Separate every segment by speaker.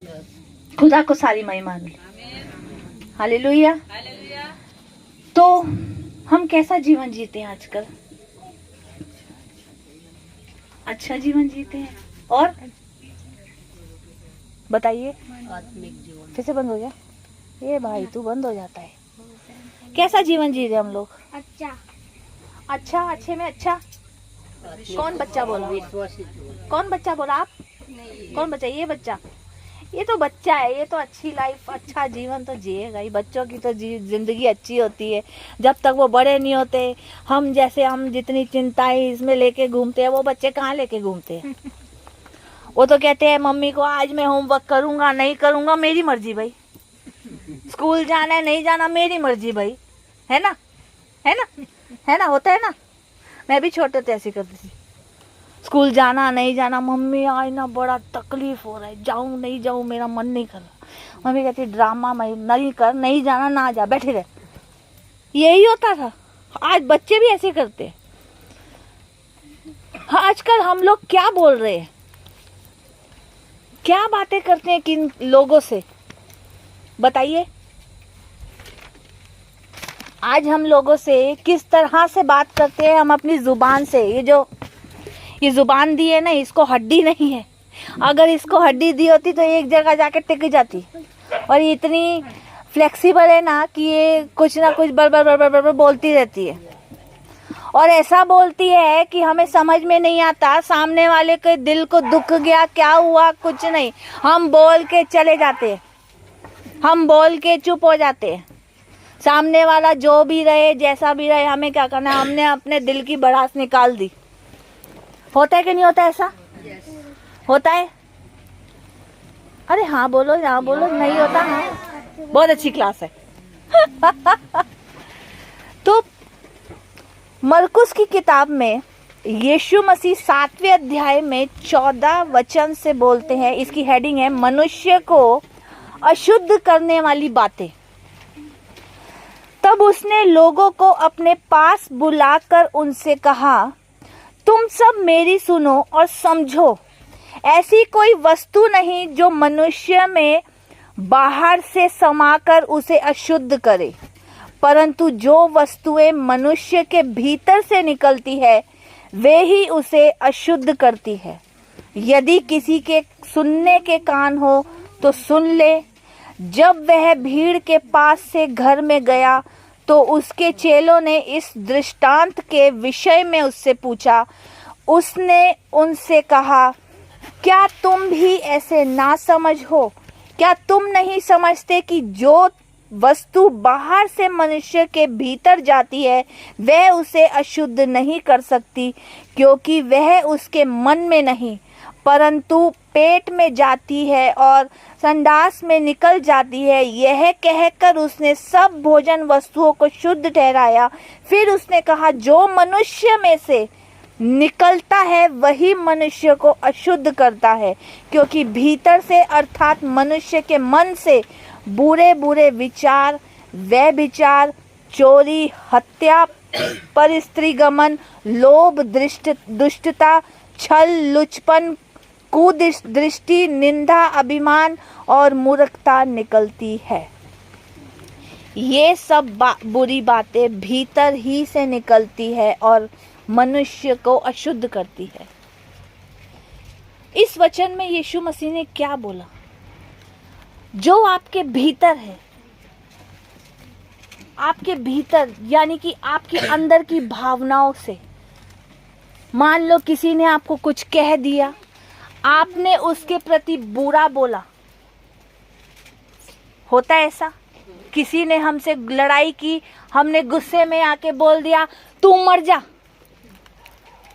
Speaker 1: खुदा को सारी महिमा मिले। हालेलुया। तो हम कैसा जीवन जीते हैं आजकल? अच्छा जीवन जीते हैं। और बताइए, फिर से बंद हो गया ये भाई, तू बंद हो जाता है। कैसा जीवन जी रहे हम लोग? अच्छा, अच्छे में अच्छा। कौन बच्चा बोला? कौन बच्चा बोला? आप? कौन बच्चा? ये बच्चा? ये तो बच्चा है, ये तो अच्छी लाइफ, अच्छा जीवन तो जिएगा ही। बच्चों की तो जिंदगी अच्छी होती है जब तक वो बड़े नहीं होते। हम जितनी चिंताएं इसमें लेके घूमते हैं, वो बच्चे कहाँ लेके घूमते हैं? वो तो कहते हैं मम्मी को आज मैं होमवर्क करूंगा, नहीं करूंगा मेरी मर्जी भाई। स्कूल जाना है, नहीं जाना मेरी मर्जी भाई। है ना? है ना? है ना? होता है ना? मैं भी छोटे थे ऐसी करती थी। स्कूल जाना नहीं जाना, मम्मी आज ना बड़ा तकलीफ हो रहा है, जाऊं नहीं जाऊं मेरा मन नहीं कर रहा। मम्मी कहती ड्रामा मैं नहीं कर, नहीं जाना ना जा, बैठे रहे। यही होता था। आज बच्चे भी ऐसे करते हैं। आजकल हम लोग क्या बोल रहे हैं, क्या बातें करते हैं किन लोगों से, बताइए। आज हम लोगों से किस तरह से बात करते हैं हम अपनी जुबान से। ये जुबान दी है ना, इसको हड्डी नहीं है। अगर इसको हड्डी दी होती तो एक जगह जाके टिक जाती। और ये इतनी फ्लेक्सिबल है ना कि ये कुछ ना कुछ बड़ बोलती रहती है। और ऐसा बोलती है कि हमें समझ में नहीं आता, सामने वाले के दिल को दुख गया, क्या हुआ, कुछ नहीं। हम बोल के चले जाते हैं, हम बोल के चुप हो जाते हैं। सामने वाला जो भी रहे, जैसा भी रहे, हमें क्या करना है? हमने अपने दिल की भड़ास निकाल दी। होता है कि नहीं होता ऐसा? होता है? अरे हाँ बोलो, हाँ बोलो। नहीं होता? हाँ, बहुत अच्छी क्लास है। तो मरकुस की किताब में यीशु मसीह 7वें अध्याय में 14 वचन से बोलते हैं। इसकी हेडिंग है मनुष्य को अशुद्ध करने वाली बातें। तब उसने लोगों को अपने पास बुलाकर उनसे कहा, तुम सब मेरी सुनो और समझो। ऐसी कोई वस्तु नहीं जो मनुष्य में बाहर से समाकर उसे अशुद्ध करे, परंतु जो वस्तुएं मनुष्य के भीतर से निकलती है वे ही उसे अशुद्ध करती है। यदि किसी के सुनने के कान हो तो सुन ले। जब वह भीड़ के पास से घर में गया तो उसके चेलों ने इस दृष्टांत के विषय में उससे पूछा। उसने उनसे कहा, क्या तुम भी ऐसे ना समझ हो? क्या तुम नहीं समझते कि जो वस्तु बाहर से मनुष्य के भीतर जाती है वह उसे अशुद्ध नहीं कर सकती, क्योंकि वह उसके मन में नहीं परंतु पेट में जाती है और संडास में निकल जाती है। यह कहकर उसने सब भोजन वस्तुओं को शुद्ध ठहराया। फिर उसने कहा, जो मनुष्य में से निकलता है वही मनुष्य को अशुद्ध करता है, क्योंकि भीतर से अर्थात मनुष्य के मन से बुरे बुरे विचार, व्यभिचार, चोरी, हत्या, परस्त्रीगमन, लोभ, दुष्टता, छल, लुचपन, कुदृष्टि, निंदा, अभिमान और मूर्खता निकलती है। ये सब बुरी बातें भीतर ही से निकलती है और मनुष्य को अशुद्ध करती है। इस वचन में यीशु मसीह ने क्या बोला? जो आपके भीतर है, आपके भीतर यानी कि आपके अंदर की भावनाओं से, मान लो किसी ने आपको कुछ कह दिया, आपने उसके प्रति बुरा बोला। होता है ऐसा? किसी ने हमसे लड़ाई की, हमने गुस्से में आके बोल दिया, तू मर जा,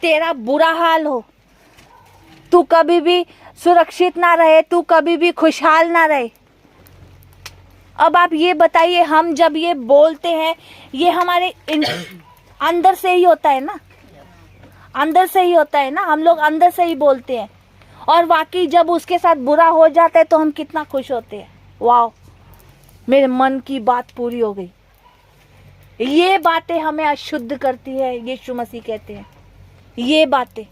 Speaker 1: तेरा बुरा हाल हो, तू कभी भी सुरक्षित ना रहे, तू कभी भी खुशहाल ना रहे। अब आप ये बताइए, हम जब ये बोलते हैं ये हमारे अंदर से ही होता है ना? अंदर से ही होता है ना? हम लोग अंदर से ही बोलते हैं। और वाकई जब उसके साथ बुरा हो जाता है तो हम कितना खुश होते हैं, वाह मेरे मन की बात पूरी हो गई। ये बातें हमें अशुद्ध करती है, यीशु मसीह कहते हैं। ये बातें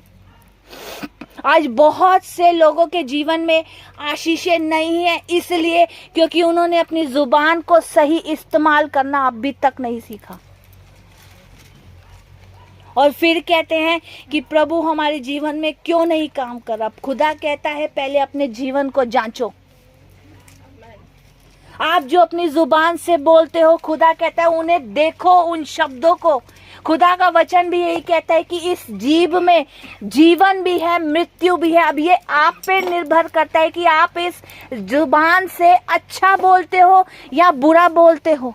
Speaker 1: आज बहुत से लोगों के जीवन में आशीषें नहीं है, इसलिए क्योंकि उन्होंने अपनी जुबान को सही इस्तेमाल करना अभी तक नहीं सीखा। और फिर कहते हैं कि प्रभु हमारे जीवन में क्यों नहीं काम कर रहा। खुदा कहता है पहले अपने जीवन को जांचो। आप जो अपनी जुबान से बोलते हो, खुदा कहता है उन्हें देखो, उन शब्दों को। खुदा का वचन भी यही कहता है कि इस जीव में जीवन भी है, मृत्यु भी है। अब ये आप पे निर्भर करता है कि आप इस जुबान से अच्छा बोलते हो या बुरा बोलते हो।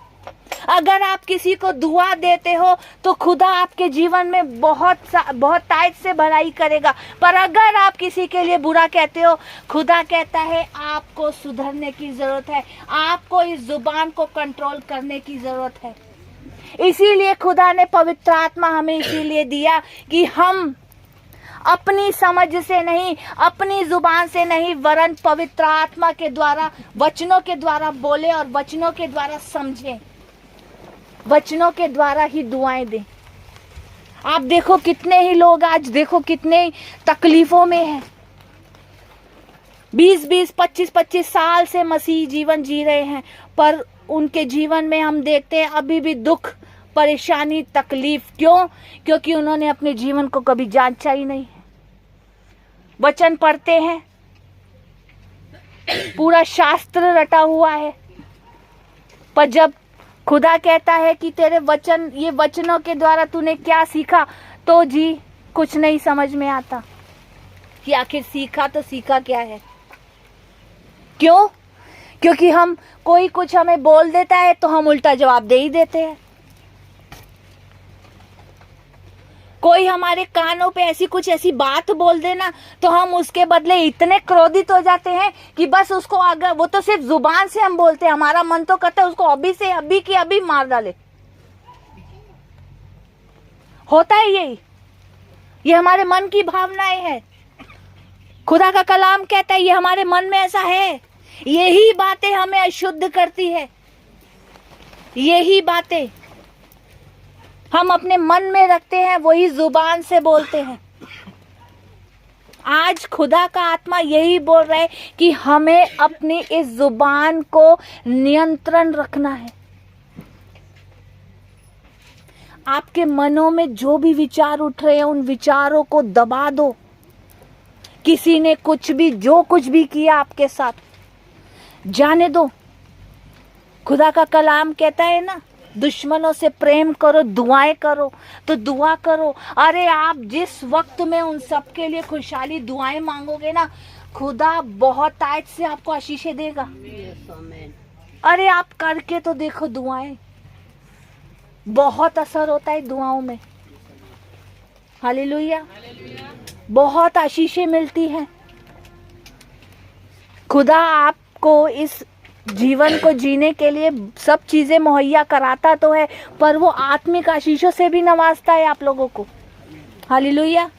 Speaker 1: अगर आप किसी को दुआ देते हो तो खुदा आपके जीवन में बहुत तायत से भलाई करेगा। पर अगर आप किसी के लिए बुरा कहते हो, खुदा कहता है आपको सुधरने की जरूरत है, आपको इस जुबान को कंट्रोल करने की जरूरत है। इसीलिए खुदा ने पवित्र आत्मा हमें इसीलिए दिया कि हम अपनी समझ से नहीं, अपनी जुबान से नहीं, वरन पवित्र आत्मा के द्वारा, वचनों के द्वारा बोले और वचनों के द्वारा समझें, वचनों के द्वारा ही दुआएं दें। आप देखो कितने ही लोग आज देखो कितने तकलीफों में हैं। 20-20, 25-25 साल से मसीह जीवन जी रहे हैं, पर उनके जीवन में हम देखते हैं अभी भी दुख, परेशानी, तकलीफ। क्यों? क्योंकि उन्होंने अपने जीवन को कभी जांचा ही नहीं। वचन पढ़ते हैं, पूरा शास्त्र रटा हुआ है, पर जब खुदा कहता है कि तेरे वचन, ये वचनों के द्वारा तूने क्या सीखा, तो जी कुछ नहीं समझ में आता कि आखिर सीखा तो सीखा क्या है। क्यों? क्योंकि हम कोई कुछ हमें बोल देता है तो हम उल्टा जवाब दे ही देते हैं। कोई हमारे कानों पे ऐसी बात बोल देना तो हम उसके बदले इतने क्रोधित हो जाते हैं कि बस उसको, अगर वो तो सिर्फ जुबान से हम बोलते हैं, हमारा मन तो करता है उसको अभी से अभी की अभी मार डाले। होता है यही, ये हमारे मन की भावनाएं हैं। खुदा का कलाम कहता है ये हमारे मन में ऐसा है। यही बातें हमें अशुद्ध करती है, यही बातें हम अपने मन में रखते हैं, वही जुबान से बोलते हैं। आज खुदा का आत्मा यही बोल रहा है कि हमें अपनी इस जुबान को नियंत्रण रखना है। आपके मनों में जो भी विचार उठ रहे हैं, उन विचारों को दबा दो। किसी ने कुछ भी, जो कुछ भी किया आपके साथ, जाने दो। खुदा का कलाम कहता है ना, दुश्मनों से प्रेम करो, दुआएं करो। तो दुआ करो। अरे आप जिस वक्त में उन सब के लिए खुशहाली दुआएं मांगोगे ना, खुदा बहुत तायत से आपको आशीषें देगा। अरे आप करके तो देखो दुआएं, बहुत असर होता है दुआओं में। हालेलुया, बहुत आशीषें मिलती हैं। खुदा आपको इस जीवन को जीने के लिए सब चीजें मुहैया कराता तो है, पर वो आत्मिक आशीषों से भी नवाजता है आप लोगों को। हालेलुया।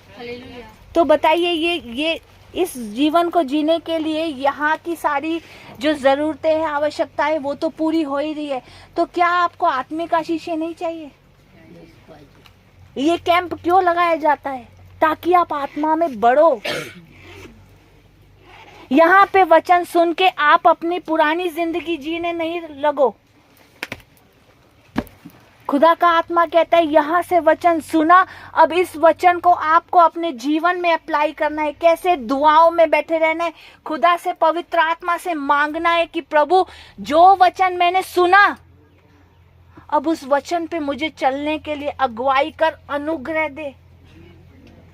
Speaker 1: तो बताइए, ये इस जीवन को जीने के लिए यहाँ की सारी जो जरूरतें हैं, आवश्यकताएं, वो तो पूरी हो ही रही है, तो क्या आपको आत्मिक आशीषें नहीं चाहिए? ये कैंप क्यों लगाया जाता है? ताकि आप आत्मा में बढ़ो। यहाँ पे वचन सुन के आप अपनी पुरानी जिंदगी जीने नहीं लगो। खुदा का आत्मा कहता है यहाँ से वचन सुना, अब इस वचन को आपको अपने जीवन में अप्लाई करना है। कैसे? दुआओं में बैठे रहना है, खुदा से, पवित्र आत्मा से मांगना है कि प्रभु जो वचन मैंने सुना, अब उस वचन पे मुझे चलने के लिए अगुवाई कर, अनुग्रह दे।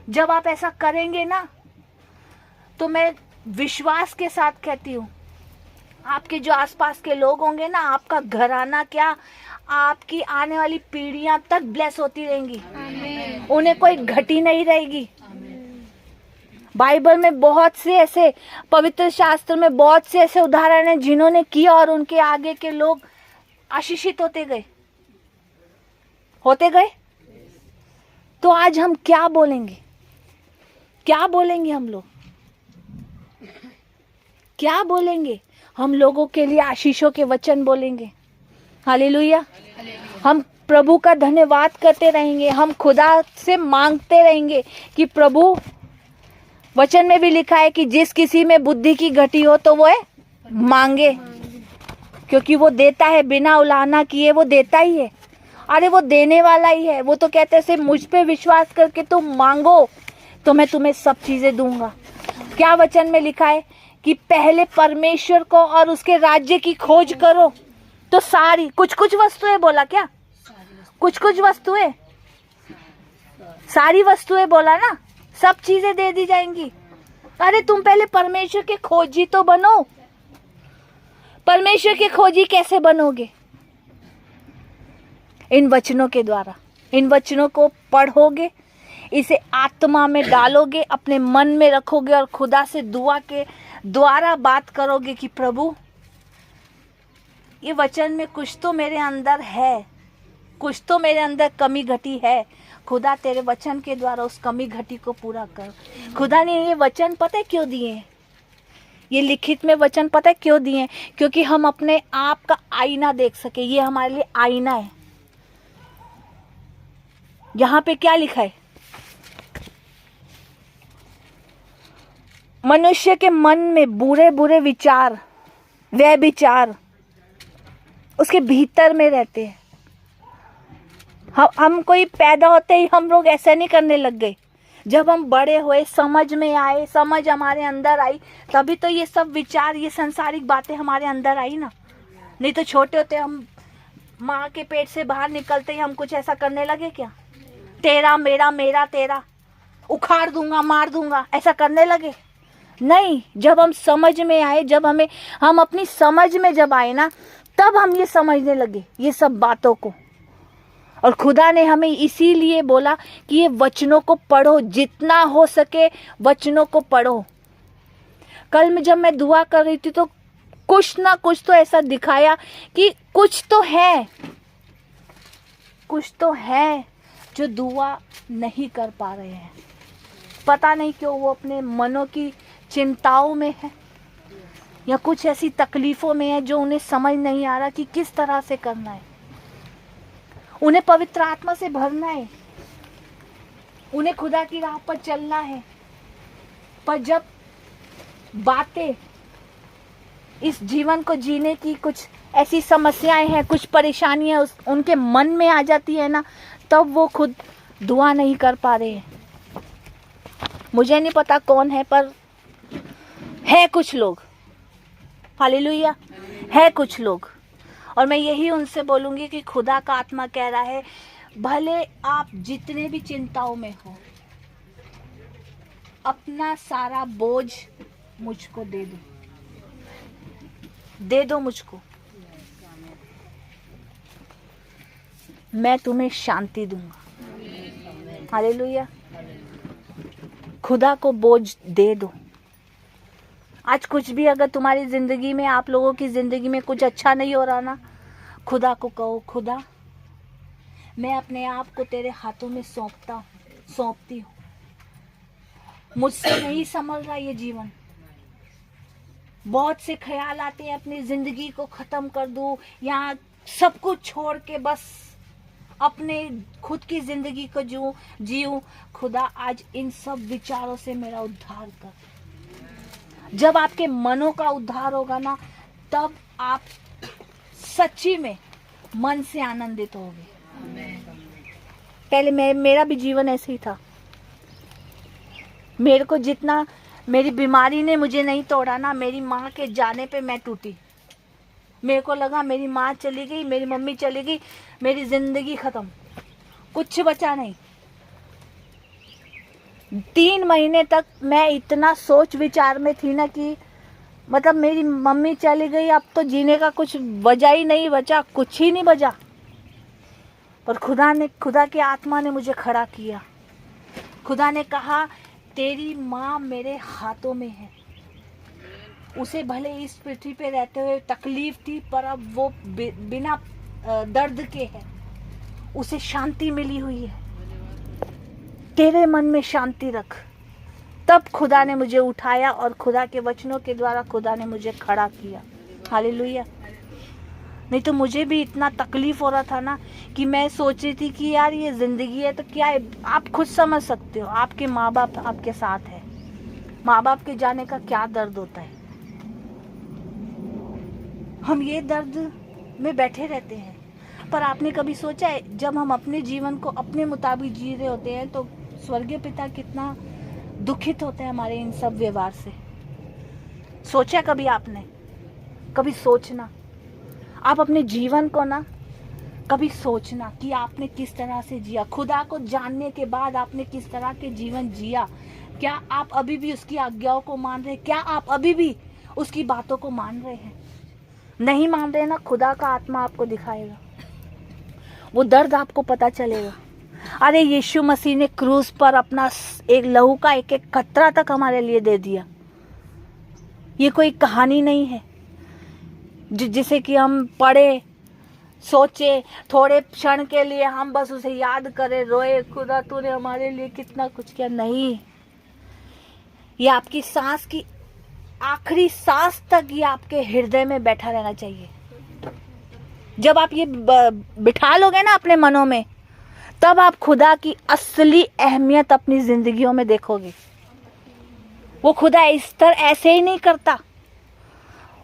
Speaker 1: जब आप ऐसा करेंगे ना, तो मैं विश्वास के साथ कहती हूँ, आपके जो आसपास के लोग होंगे ना, आपका घराना क्या, आपकी आने वाली पीढ़ियां तक ब्लेस होती रहेंगी। उन्हें कोई घटी नहीं रहेगी। बाइबल में बहुत से ऐसे, पवित्र शास्त्र में बहुत से ऐसे उदाहरण हैं जिन्होंने किया और उनके आगे के लोग आशीषित होते गए। तो आज हम क्या बोलेंगे? क्या बोलेंगे हम लोग? क्या बोलेंगे? हम लोगों के लिए आशीषों के वचन बोलेंगे। हालेलुया। हम प्रभु का धन्यवाद करते रहेंगे, हम खुदा से मांगते रहेंगे कि प्रभु वचन में भी लिखा है कि जिस किसी में बुद्धि की घटी हो तो वो है मांगे, क्योंकि वो देता है, बिना उलाहना किए वो देता ही है। अरे वो देने वाला ही है। वो तो कहते हैं सिर्फ मुझ पे विश्वास करके तुम मांगो तो मैं तुम्हें सब चीजें दूंगा। क्या वचन में लिखा है कि पहले परमेश्वर को और उसके राज्य की खोज करो तो सारी कुछ कुछ वस्तुएं, बोला क्या? कुछ कुछ वस्तुएं, सारी वस्तुएं बोला ना, सब चीजें दे दी जाएंगी। अरे तुम पहले परमेश्वर के खोजी तो बनो। परमेश्वर के खोजी कैसे बनोगे? इन वचनों के द्वारा। इन वचनों को पढ़ोगे, इसे आत्मा में डालोगे, अपने मन में रखोगे और खुदा से दुआ के द्वारा बात करोगे कि प्रभु ये वचन में कुछ तो मेरे अंदर है, कुछ तो मेरे अंदर कमी घटी है। खुदा तेरे वचन के द्वारा उस कमी घटी को पूरा कर। खुदा ने ये वचन पता है क्यों दिए? ये लिखित में वचन पता है क्यों दिए? क्योंकि हम अपने आप का आईना देख सके। ये हमारे लिए आईना है। यहाँ पे क्या लिखा है? मनुष्य के मन में बुरे बुरे विचार, वे विचार उसके भीतर में रहते हैं। हम कोई पैदा होते ही हम लोग ऐसा नहीं करने लग गए। जब हम बड़े हुए, समझ में आए, समझ हमारे अंदर आई, तभी तो ये सब विचार, ये संसारिक बातें हमारे अंदर आई ना। नहीं तो छोटे होते हम माँ के पेट से बाहर निकलते ही हम कुछ ऐसा करने लगे क्या? तेरा मेरा, मेरा तेरा, उखाड़ दूंगा, मार दूंगा, ऐसा करने लगे? नहीं। जब हम समझ में आए, जब हम अपनी समझ में जब आए ना, तब हम ये समझने लगे ये सब बातों को। और खुदा ने हमें इसीलिए बोला कि ये वचनों को पढ़ो, जितना हो सके वचनों को पढ़ो। कल में जब मैं दुआ कर रही थी तो कुछ ना कुछ तो ऐसा दिखाया कि कुछ तो है, कुछ तो है जो दुआ नहीं कर पा रहे हैं। पता नहीं क्यों, वो अपने मनों की चिंताओं में है या कुछ ऐसी तकलीफों में है जो उन्हें समझ नहीं आ रहा कि किस तरह से करना है। उन्हें पवित्र आत्मा से भरना है, उन्हें खुदा की राह पर चलना है। पर जब बातें इस जीवन को जीने की कुछ ऐसी समस्याएं हैं, कुछ परेशानियां उनके मन में आ जाती है ना, तब वो खुद दुआ नहीं कर पा रहे हैं। मुझे नहीं पता कौन है, पर है कुछ लोग। हालेलुया, है कुछ लोग। और मैं यही उनसे बोलूंगी कि खुदा का आत्मा कह रहा है, भले आप जितने भी चिंताओं में हो, अपना सारा बोझ मुझको दे दो, दे दो मुझको, मैं तुम्हें शांति दूंगा। हालेलुया। खुदा को बोझ दे दो। आज कुछ भी अगर तुम्हारी जिंदगी में, आप लोगों की जिंदगी में कुछ अच्छा नहीं हो रहा ना, खुदा को कहो, खुदा मैं अपने आप को तेरे हाथों में सौंपती हूँ। मुझसे नहीं संभल रहा ये जीवन। बहुत से ख्याल आते हैं अपनी जिंदगी को खत्म कर दूं, यहाँ सब कुछ छोड़ के बस अपने खुद की जिंदगी को जीऊं। खुदा आज इन सब विचारों से मेरा उद्धार कर। जब आपके मनों का उद्धार होगा ना, तब आप सच्ची में मन से आनंदित होगे। पहले मेरा भी जीवन ऐसे ही था। मेरे को जितना मेरी बीमारी ने मुझे नहीं तोड़ा ना, मेरी माँ के जाने पे मैं टूटी। मेरे को लगा मेरी माँ चली गई, मेरी मम्मी चली गई, मेरी जिंदगी खत्म, कुछ बचा नहीं। 3 महीने तक मैं इतना सोच विचार में थी ना कि मतलब मेरी मम्मी चली गई, अब तो जीने का कुछ वजह ही नहीं बचा, कुछ ही नहीं बचा। पर खुदा की आत्मा ने मुझे खड़ा किया। खुदा ने कहा, तेरी माँ मेरे हाथों में है। उसे भले इस पृथ्वी पे रहते हुए तकलीफ थी, पर अब वो बिना दर्द के है। उसे शांति मिली हुई है। तेरे मन में शांति रख। तब खुदा ने मुझे उठाया और खुदा के वचनों के द्वारा खुदा ने मुझे खड़ा किया। हालेलुया। नहीं तो मुझे भी इतना तकलीफ हो रहा था ना कि मैं सोच रही थी कि यार ये जिंदगी है तो क्या है। आप खुद समझ सकते हो, आपके माँ बाप आपके साथ है, माँ बाप के जाने का क्या दर्द होता है। हम ये दर्द में बैठे रहते हैं। पर आपने कभी सोचा है जब हम अपने जीवन को अपने मुताबिक जी रहे होते हैं तो स्वर्गीय पिता कितना दुखित होते हैं हमारे इन सब व्यवहार से। सोचा कभी आपने? कभी सोचना आप अपने जीवन को ना, कभी सोचना कि आपने किस तरह से जिया। खुदा को जानने के बाद आपने किस तरह के जीवन जिया। क्या आप अभी भी उसकी आज्ञाओं को मान रहे हैं? क्या आप अभी भी उसकी बातों को मान रहे हैं? नहीं मान रहे ना, खुदा का आत्मा आपको दिखाएगा, वो दर्द आपको पता चलेगा। अरे यीशु मसीह ने क्रूस पर अपना एक लहू का एक एक कतरा तक हमारे लिए दे दिया। ये कोई कहानी नहीं है जिसे कि हम पढ़े, सोचे, थोड़े क्षण के लिए हम बस उसे याद करें, रोए, खुदा तूने हमारे लिए कितना कुछ किया। नहीं, ये आपकी सांस की आखिरी सांस तक ये आपके हृदय में बैठा रहना चाहिए। जब आप ये बिठा लोगे ना अपने मनों में, तब आप खुदा की असली अहमियत अपनी जिंदगियों में देखोगे। वो खुदा इस तरह ऐसे ही नहीं करता।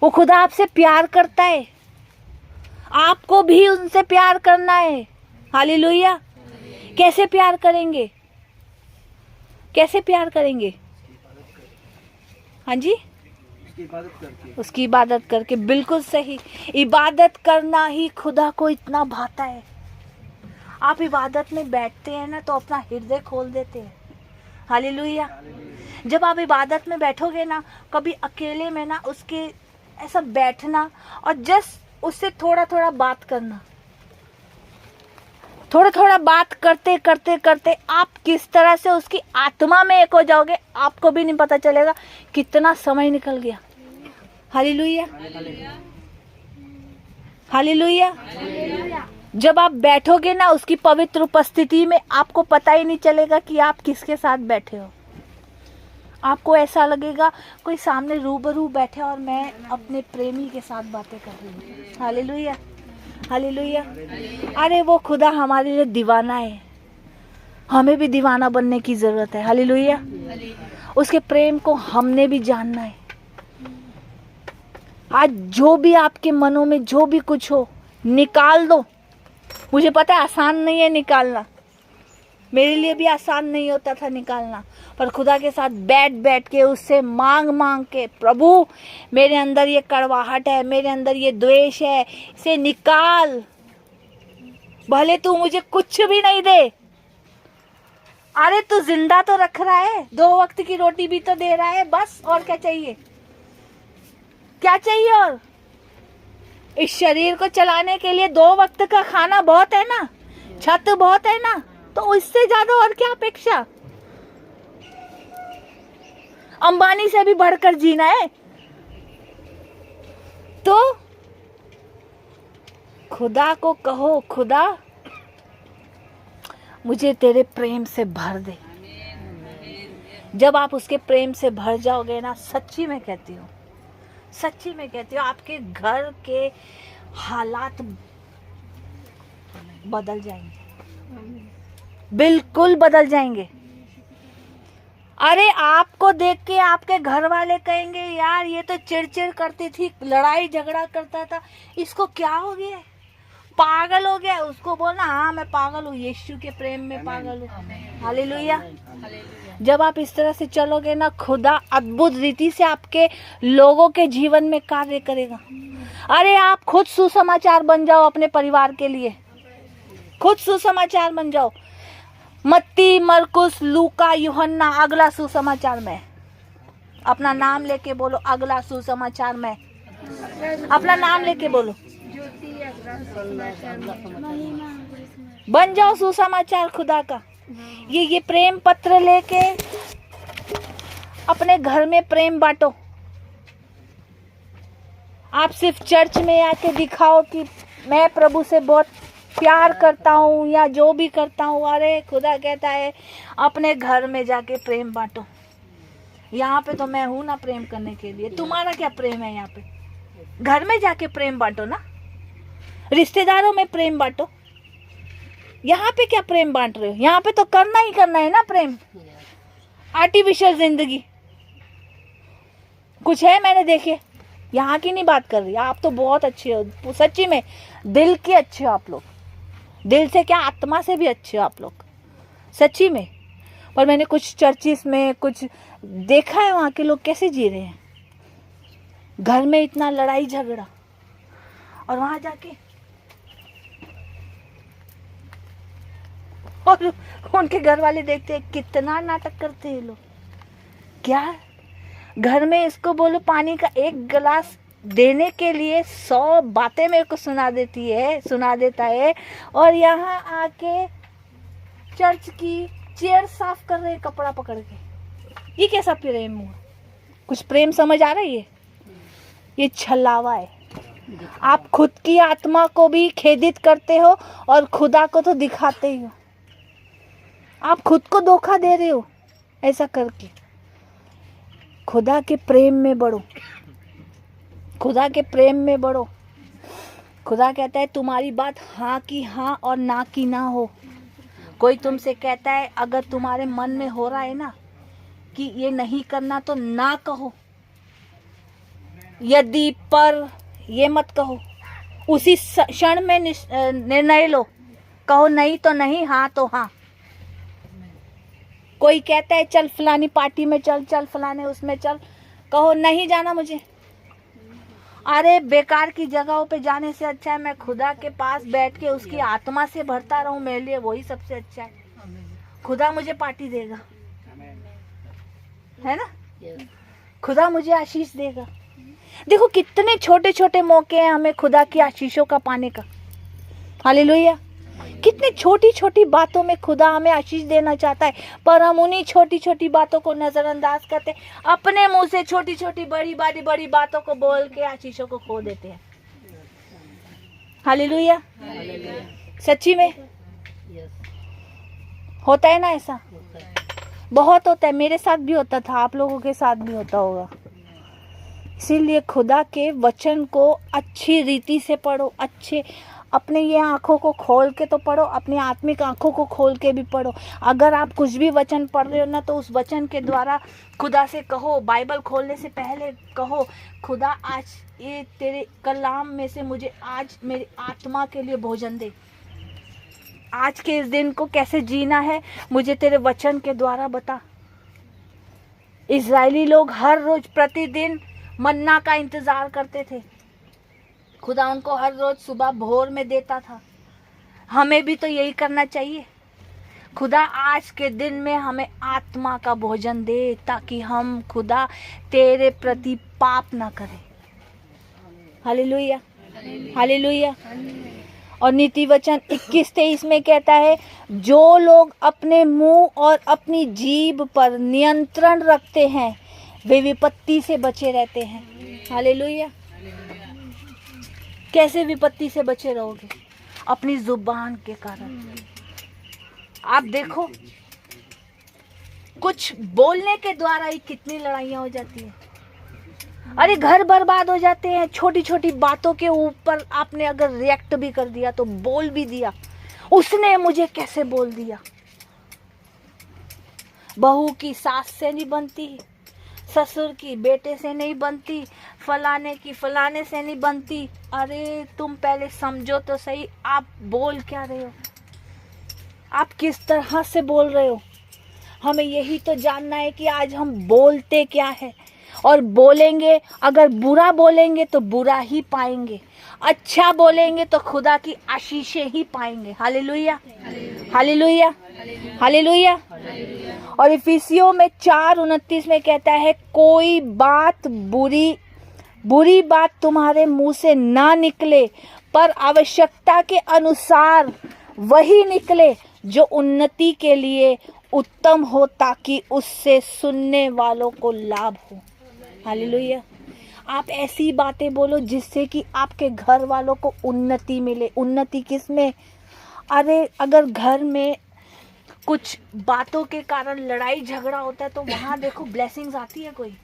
Speaker 1: वो खुदा आपसे प्यार करता है, आपको भी उनसे प्यार करना है। हालेलुया। कैसे प्यार करेंगे? कैसे प्यार करेंगे? हाँ जी, उसकी इबादत करके। बिल्कुल सही, इबादत करना ही खुदा को इतना भाता है। आप इबादत में बैठते हैं ना तो अपना हृदय खोल देते हैं। हालेलुया। जब आप इबादत में बैठोगे ना, कभी अकेले में ना उसके ऐसा बैठना और जस्ट उससे थोड़ा थोड़ा बात करना, थोड़ा थोड़ा बात करते करते करते आप किस तरह से उसकी आत्मा में एक हो जाओगे, आपको भी नहीं पता चलेगा कितना समय निकल गया। Hallelujah, hallelujah. जब आप बैठोगे ना उसकी पवित्र उपस्थिति में, आपको पता ही नहीं चलेगा कि आप किसके साथ बैठे हो। आपको ऐसा लगेगा कोई सामने रूबरू बैठे और मैं अपने प्रेमी के साथ बातें कर रही हूँ। Hallelujah, hallelujah. अरे वो खुदा हमारे लिए दीवाना है, हमें भी दीवाना बनने की जरूरत है। हालेलुया। उसके प्रेम को हमने भी जानना है। आज जो भी आपके मनों में जो भी कुछ हो, निकाल दो। मुझे पता है आसान नहीं है निकालना, मेरे लिए भी आसान नहीं होता था निकालना, पर खुदा के साथ बैठ बैठ के उससे मांग मांग के, प्रभु मेरे अंदर ये कड़वाहट है, मेरे अंदर ये द्वेष है, इसे निकाल। भले तू मुझे कुछ भी नहीं दे, अरे तू जिंदा तो रख रहा है, 2 वक्त की रोटी भी तो दे रहा है, बस और क्या चाहिए? क्या चाहिए? और इस शरीर को चलाने के लिए 2 वक्त का खाना बहुत है ना, छत बहुत है ना, तो इससे ज्यादा और क्या अपेक्षा? अंबानी से भी बढ़कर जीना है। तो खुदा को कहो, खुदा मुझे तेरे प्रेम से भर दे। जब आप उसके प्रेम से भर जाओगे ना, सच्ची में कहती हूँ, सच्ची में कहती हूँ, आपके घर के हालात बदल जाएंगे, बिल्कुल बदल जाएंगे। अरे आपको देख के आपके घर वाले कहेंगे यार ये तो चिड़चिड़ करती थी, लड़ाई झगड़ा करता था, इसको क्या हो गया, पागल हो गया। उसको बोलना हाँ मैं पागल हूँ, यीशु के प्रेम में पागल हूँ। हालेलुया। जब आप इस तरह से चलोगे ना, खुदा अद्भुत रीति से आपके लोगों के जीवन में कार्य करेगा। अरे आप खुद सुसमाचार बन जाओ अपने परिवार के लिए, खुद सुसमाचार बन जाओ। मत्ती, मरकुस, लूका, यूहन्ना, अगला सुसमाचार में अपना नाम लेके बोलो, अगला सुसमाचार में अपना नाम लेके बोलो, बन जाओ सुसमाचार खुदा का। ये प्रेम पत्र लेके अपने घर में प्रेम बांटो। आप सिर्फ चर्च में आके दिखाओ कि मैं प्रभु से बहुत प्यार करता हूँ या जो भी करता हूँ। अरे खुदा कहता है अपने घर में जाके प्रेम बांटो। यहाँ पे तो मैं हूँ ना प्रेम करने के लिए, तुम्हारा क्या प्रेम है? यहाँ पे घर में जाके प्रेम बांटो ना, रिश्तेदारों में प्रेम बांटो। यहाँ पे क्या प्रेम बांट रहे हो? यहाँ पे तो करना ही करना है ना प्रेम, आर्टिफिशियल जिंदगी। कुछ है मैंने देखे, यहाँ की नहीं बात कर रही, आप तो बहुत अच्छे हो सच्ची में, दिल के अच्छे हो आप लोग, दिल से क्या आत्मा से भी अच्छे हो आप लोग सच्ची में। पर मैंने कुछ चर्चिस में कुछ देखा है, वहाँ के लोग कैसे जी रहे हैं, घर में इतना लड़ाई झगड़ा, और वहाँ जाके और उनके घर वाले देखते हैं कितना नाटक करते हैं लोग। क्या घर में इसको बोलो पानी का एक गिलास देने के लिए 100 बातें मेरे को सुना देता है, और यहाँ आके चर्च की चेयर साफ कर रहे हैं कपड़ा पकड़ के। ये कैसा प्रेम हुआ? कुछ प्रेम समझ आ रही है? ये छलावा है। आप खुद की आत्मा को भी खेदित करते हो और खुदा को तो दिखाते ही हो। आप खुद को धोखा दे रहे हो ऐसा करके। खुदा के प्रेम में बढ़ो, खुदा के प्रेम में बढ़ो। खुदा कहता है तुम्हारी बात हाँ की हाँ और ना की ना हो। कोई तुमसे कहता है, अगर तुम्हारे मन में हो रहा है ना कि ये नहीं करना तो ना कहो, यदि पर ये मत कहो, उसी क्षण में निर्णय लो, कहो नहीं तो नहीं, हाँ तो हाँ। कोई कहता है चल फलानी पार्टी में चल, चल फलाने उसमें चल, कहो नहीं जाना मुझे। अरे बेकार की जगहों पे जाने से अच्छा है मैं खुदा के पास बैठ के उसकी आत्मा से भरता रहूं, मेरे लिए वही सबसे अच्छा है। खुदा मुझे पार्टी देगा, है ना, खुदा मुझे आशीष देगा। देखो कितने छोटे छोटे मौके हैं हमें खुदा की आशीषों का पाने का। हालेलुया। कितनी छोटी छोटी बातों में खुदा हमें आशीष देना चाहता है, पर हम उन्हीं छोटी छोटी बातों को नजरअंदाज करते, अपने मुंह से छोटी छोटी बड़ी बातों को बोल के आशीषों को खो देते हैं। हालेलुया। सच्ची में होता है ना ऐसा? बहुत होता है, मेरे साथ भी होता था, आप लोगों के साथ भी होता होगा। इसीलिए खुदा के वचन को अच्छी रीति से पढ़ो, अच्छे अपने ये आँखों को खोल के तो पढ़ो, अपनी आत्मिक आँखों को खोल के भी पढ़ो। अगर आप कुछ भी वचन पढ़ रहे हो ना, तो उस वचन के द्वारा खुदा से कहो, बाइबल खोलने से पहले कहो, खुदा आज ये तेरे कलाम में से मुझे आज मेरी आत्मा के लिए भोजन दे। आज के इस दिन को कैसे जीना है मुझे तेरे वचन के द्वारा बता। इजरायली लोग हर रोज प्रतिदिन मन्ना का इंतजार करते थे, खुदा उनको हर रोज सुबह भोर में देता था। हमें भी तो यही करना चाहिए। खुदा आज के दिन में हमें आत्मा का भोजन दे, ताकि हम खुदा तेरे प्रति पाप ना करें। Hallelujah, hallelujah. और नीति वचन 21-23 में कहता है, जो लोग अपने मुंह और अपनी जीभ पर नियंत्रण रखते हैं वे विपत्ति से बचे रहते हैं। हालेलुया। कैसे विपत्ति से बचे रहोगे? अपनी जुबान के कारण। आप देखो कुछ बोलने के द्वारा ही कितनी लड़ाइयाँ हो जाती है। अरे घर बर्बाद हो जाते हैं छोटी छोटी बातों के ऊपर। आपने अगर रिएक्ट भी कर दिया तो बोल भी दिया, उसने मुझे कैसे बोल दिया। बहू की सास से नहीं बनती, ससुर की बेटे से नहीं बनती, फलाने की फलाने से नहीं बनती। अरे तुम पहले समझो तो सही, आप बोल क्या रहे हो, आप किस तरह से बोल रहे हो। हमें यही तो जानना है कि आज हम बोलते क्या है, और बोलेंगे, अगर बुरा बोलेंगे तो बुरा ही पाएंगे, अच्छा बोलेंगे तो खुदा की आशीषें ही पाएंगे। Hallelujah, hallelujah, hallelujah. और इफिसियों में 4:29 में कहता है, कोई बात बुरी बात तुम्हारे मुंह से ना निकले, पर आवश्यकता के अनुसार वही निकले जो उन्नति के लिए उत्तम हो, ताकि उससे सुनने वालों को लाभ हो। हालेलुया। आप ऐसी बातें बोलो जिससे कि आपके घर वालों को उन्नति मिले। उन्नति किस में? अरे अगर घर में कुछ बातों के कारण लड़ाई झगड़ा होता है तो वहां देखो ब्लेसिंग्स आती है कोई,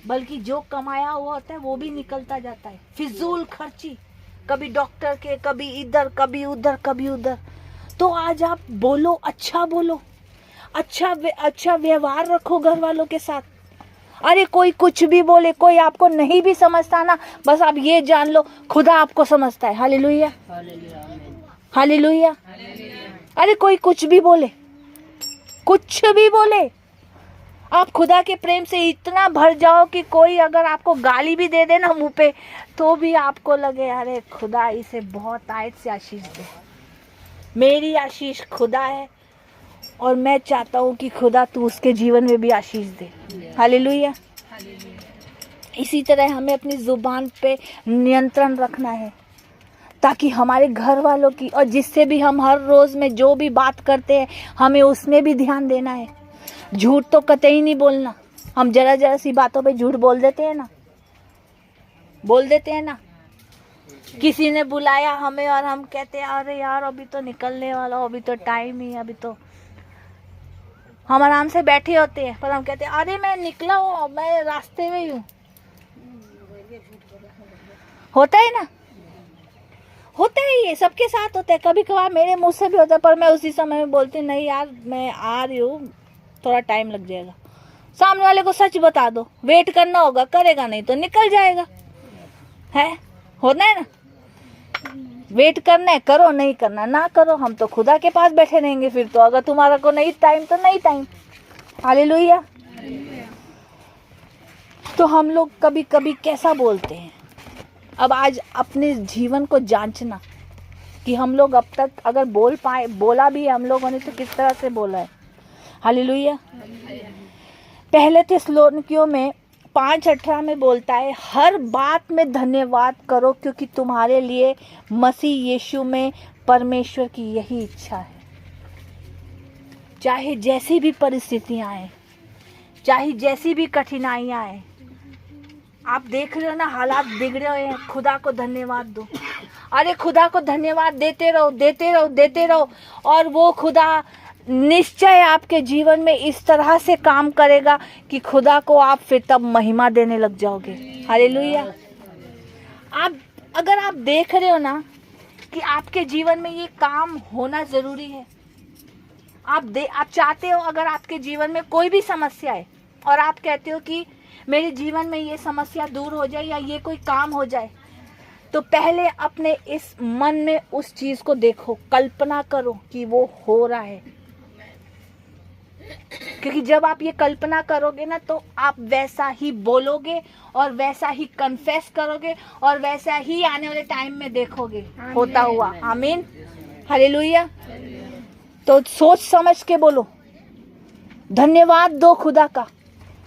Speaker 1: बल्कि जो कमाया हुआ होता है वो भी निकलता जाता है। फिजूल खर्ची, कभी डॉक्टर के, कभी इधर कभी उधर कभी उधर। तो आज आप बोलो, अच्छा बोलो, अच्छा व्यवहार रखो घर वालों के साथ। अरे कोई कुछ भी बोले, कोई आपको नहीं भी समझता ना, बस आप ये जान लो खुदा आपको समझता है। Hallelujah, hallelujah. अरे कोई कुछ भी बोले, कुछ भी बोले, आप खुदा के प्रेम से इतना भर जाओ कि कोई अगर आपको गाली भी दे दे ना मुंह पे, तो भी आपको लगे अरे खुदा इसे बहुत आयत से आशीष दे। मेरी आशीष खुदा है और मैं चाहता हूँ कि खुदा तू उसके जीवन में भी आशीष दे। हालेलुया। इसी तरह हमें अपनी जुबान पे नियंत्रण रखना है, ताकि हमारे घर वालों की और जिससे भी हम हर रोज में जो भी बात करते हैं हमें उसमें भी ध्यान देना है। झूठ तो कतई नहीं बोलना। हम जरा जरा सी बातों पे झूठ बोल देते हैं ना, बोल देते हैं ना। किसी ने बुलाया हमें और हम कहते हैं अरे यार अभी तो निकलने वाला हो, अभी तो टाइम ही, अभी तो हम आराम से बैठे होते हैं, पर हम कहते हैं अरे मैं निकला हूँ, मैं रास्ते में ही हूँ। होता है ना, होता है, ये सबके साथ होता है। कभी कभार मेरे मुंह से भी होता है, पर मैं उसी समय में बोलती नहीं यार मैं आ रही हूँ, थोड़ा टाइम लग जाएगा। सामने वाले को सच बता दो, वेट करना होगा, करेगा नहीं तो निकल जाएगा। है, होना है ना, वेट करना है, करो, नहीं करना ना करो, हम तो खुदा के पास बैठे रहेंगे फिर तो। अगर तुम्हारा को नहीं टाइम तो नहीं टाइम। हालेलुया। तो हम लोग कभी कभी कैसा बोलते हैं। अब आज अपने जीवन को जांचना कि हम लोग अब तक अगर बोल पाए, बोला भी हम लोगों ने तो किस तरह से बोला है। हालेलुया। पहले थिस्सलुनीकियों में 5:18 में बोलता है हर बात में धन्यवाद करो क्योंकि तुम्हारे लिए मसीह यीशु में परमेश्वर की यही इच्छा है। चाहे जैसी भी परिस्थितियां आए, चाहे जैसी भी कठिनाइयां आए, आप देख रहे हो ना हालात बिगड़े हुए हैं, खुदा को धन्यवाद दो। अरे खुदा को धन्यवाद देते रहो, देते रहो, देते रहो, और वो खुदा निश्चय आपके जीवन में इस तरह से काम करेगा कि खुदा को आप फिर तब महिमा देने लग जाओगे। हालेलुया। अगर आप देख रहे हो ना कि आपके जीवन में ये काम होना जरूरी है, आप चाहते हो, अगर आपके जीवन में कोई भी समस्या है और आप कहते हो कि मेरे जीवन में ये समस्या दूर हो जाए या ये कोई काम हो जाए, तो पहले अपने इस मन में उस चीज को देखो, कल्पना करो कि वो हो रहा है। क्योंकि जब आप ये कल्पना करोगे ना तो आप वैसा ही बोलोगे और वैसा ही कन्फेस करोगे और वैसा ही आने वाले टाइम में देखोगे होता हुआ। आमीन, हालेलुया। तो सोच समझ के बोलो, धन्यवाद दो खुदा का।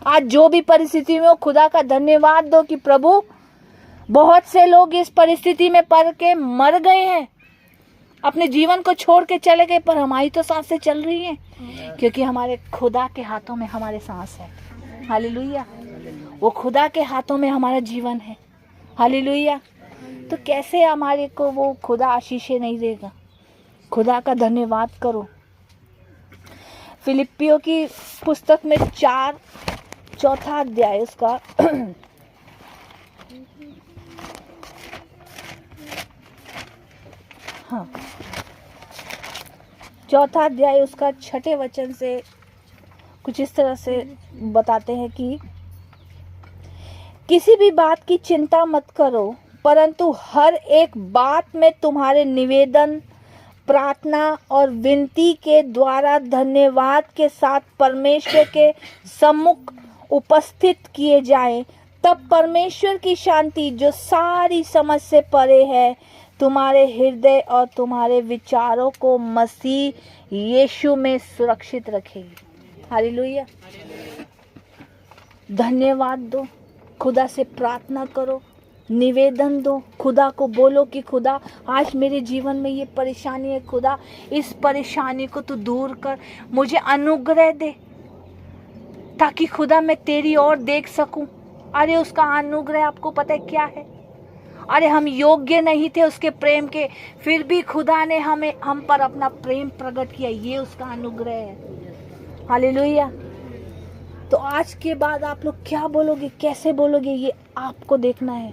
Speaker 1: आज जो भी परिस्थिति में हो खुदा का धन्यवाद दो कि प्रभु बहुत से लोग इस परिस्थिति में पड़ के मर गए हैं, अपने जीवन को छोड़ के चले गए, पर हमारी तो सांसें चल रही हैं क्योंकि हमारे खुदा के हाथों में हमारे सांस है। हालेलुया। वो खुदा के हाथों में हमारा जीवन है। हालेलुया। तो कैसे हमारे को वो खुदा आशीषें नहीं देगा। खुदा का धन्यवाद करो। फिलिपियों की पुस्तक में 4 अध्याय उसका हाँ 4 अध्याय उसका 6 वचन से कुछ इस तरह से बताते हैं कि किसी भी बात की चिंता मत करो, परंतु हर एक बात में तुम्हारे निवेदन, प्रार्थना और विनती के द्वारा धन्यवाद के साथ परमेश्वर के सम्मुख उपस्थित किए जाएं। तब परमेश्वर की शांति जो सारी समझ से परे है तुम्हारे हृदय और तुम्हारे विचारों को मसीह यीशु में सुरक्षित रखेगी। हालेलुया। धन्यवाद दो, खुदा से प्रार्थना करो, निवेदन दो, खुदा को बोलो कि खुदा आज मेरे जीवन में ये परेशानी है, खुदा इस परेशानी को तू दूर कर, मुझे अनुग्रह दे ताकि खुदा मैं तेरी ओर देख सकूं। अरे उसका अनुग्रह आपको पता है क्या है? अरे हम योग्य नहीं थे उसके प्रेम के, फिर भी खुदा ने हम पर अपना प्रेम प्रकट किया, ये उसका अनुग्रह है। हालेलुया। तो आज के बाद आप लोग क्या बोलोगे, कैसे बोलोगे, ये आपको देखना है।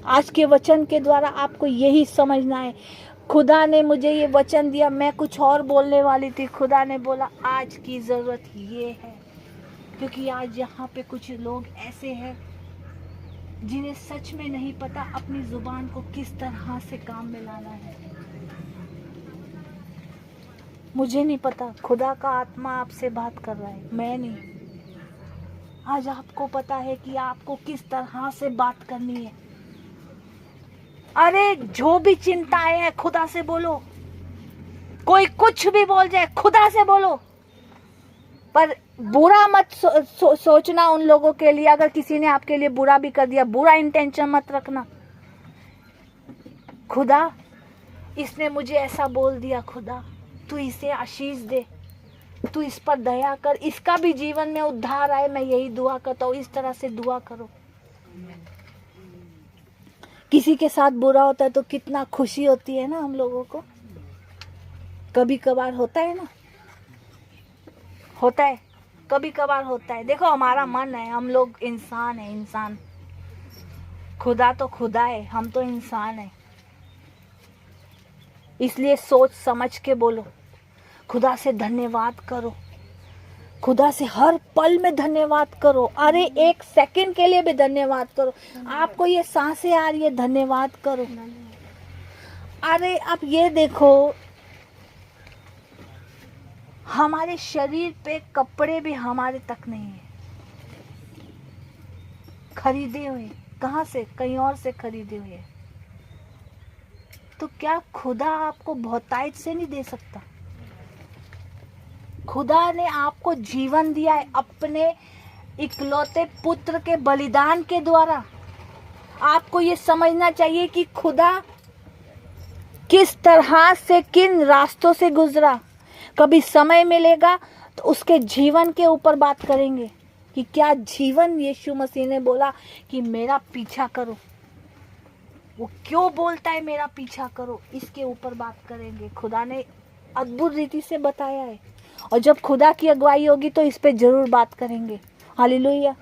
Speaker 1: आज के वचन के द्वारा आपको यही समझना है। खुदा ने मुझे ये वचन दिया, मैं कुछ और बोलने वाली थी, खुदा ने बोला आज की जरूरत ये है। क्योंकि आज यहाँ पे कुछ लोग ऐसे हैं जिन्हें सच में नहीं पता अपनी जुबान को किस तरह से काम में लाना है। मुझे नहीं पता, खुदा का आत्मा आपसे बात कर रहा है, मैं नहीं। आज आपको पता है कि आपको किस तरह से बात करनी है। अरे जो भी चिंताएं हैं खुदा से बोलो। कोई कुछ भी बोल जाए खुदा से बोलो, पर बुरा मत सोचना उन लोगों के लिए। अगर किसी ने आपके लिए बुरा भी कर दिया, बुरा इंटेंशन मत रखना। खुदा, इसने मुझे ऐसा बोल दिया, खुदा तू इसे आशीष दे, तू इस पर दया कर, इसका भी जीवन में उद्धार आए, मैं यही दुआ करता हूँ। इस तरह से दुआ करो। किसी के साथ बुरा होता है तो कितना खुशी होती है ना हम लोगों को। कभी कभार होता है ना, होता है, कभी कभार होता है। देखो हमारा मन है, हम लोग इंसान है, इंसान। खुदा तो खुदा है, हम तो इंसान है। इसलिए सोच समझ के बोलो, खुदा से धन्यवाद करो, खुदा से हर पल में धन्यवाद करो। अरे एक सेकंड के लिए भी धन्यवाद करो। आपको ये सांसें आ रही है, धन्यवाद करो। अरे अब ये देखो, हमारे शरीर पे कपड़े भी हमारे तक नहीं है, खरीदे हुए। कहाँ से? कहीं और से खरीदे हुए। तो क्या खुदा आपको बहुतायत से नहीं दे सकता? खुदा ने आपको जीवन दिया है अपने इकलौते पुत्र के बलिदान के द्वारा। आपको ये समझना चाहिए कि खुदा किस तरह से, किन रास्तों से गुजरा। कभी समय मिलेगा तो उसके जीवन के ऊपर बात करेंगे कि क्या जीवन यीशु मसीह ने बोला कि मेरा पीछा करो। वो क्यों बोलता है मेरा पीछा करो, इसके ऊपर बात करेंगे। खुदा ने अद्भुत रीति से बताया है, और जब खुदा की अगुवाई होगी तो इस पे जरूर बात करेंगे। हालेलुया।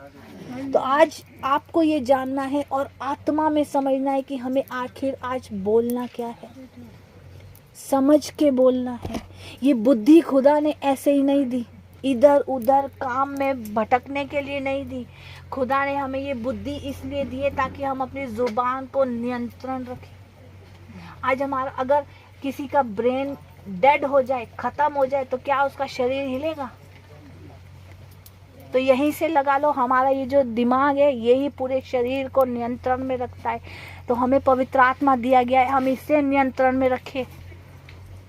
Speaker 1: तो आज आपको ये जानना है और आत्मा में समझना है कि हमें आखिर आज बोलना क्या है, समझ के बोलना है। ये बुद्धि खुदा ने ऐसे ही नहीं दी, इधर उधर काम में भटकने के लिए नहीं दी। खुदा ने हमें ये बुद्धि इसलिए दी है ताकि हम अपनी जुबान को नियंत्रण रखें। आज हमारा अगर किसी का ब्रेन डेड हो जाए, खत्म हो जाए, तो क्या उसका शरीर हिलेगा? तो यहीं से लगा लो, हमारा ये जो दिमाग है यही पूरे शरीर को नियंत्रण में रखता है। तो हमें पवित्र आत्मा दिया गया है, हम इसे नियंत्रण में रखें,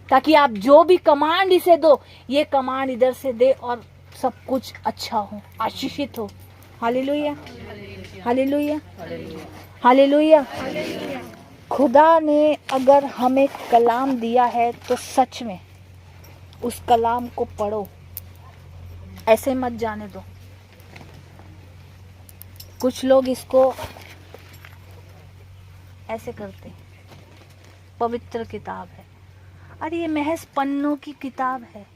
Speaker 1: ताकि आप जो भी कमांड इसे दो, ये कमांड इधर से दे और सब कुछ अच्छा हो, आशीषित हो। Hallelujah, hallelujah, hallelujah. खुदा ने अगर हमें कलाम दिया है तो सच में उस कलाम को पढ़ो, ऐसे मत जाने दो। कुछ लोग इसको ऐसे करते हैं, पवित्र किताब है। अरे ये महज पन्नों की किताब है,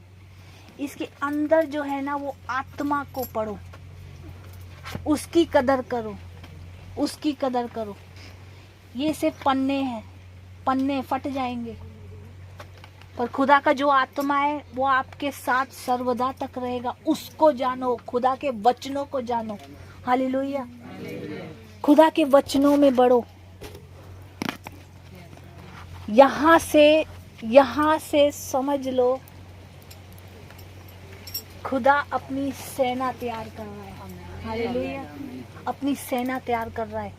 Speaker 1: इसके अंदर जो है ना वो आत्मा को पढ़ो, उसकी कदर करो, उसकी कदर करो। ये सिर्फ पन्ने हैं, पन्ने फट जाएंगे, पर खुदा का जो आत्मा है वो आपके साथ सर्वदा तक रहेगा। उसको जानो, खुदा के वचनों को जानो। हालेलुया। खुदा के वचनों में बढ़ो। यहाँ से समझ लो, खुदा अपनी सेना तैयार कर रहा है। हालेलुया। अपनी सेना तैयार कर रहा है।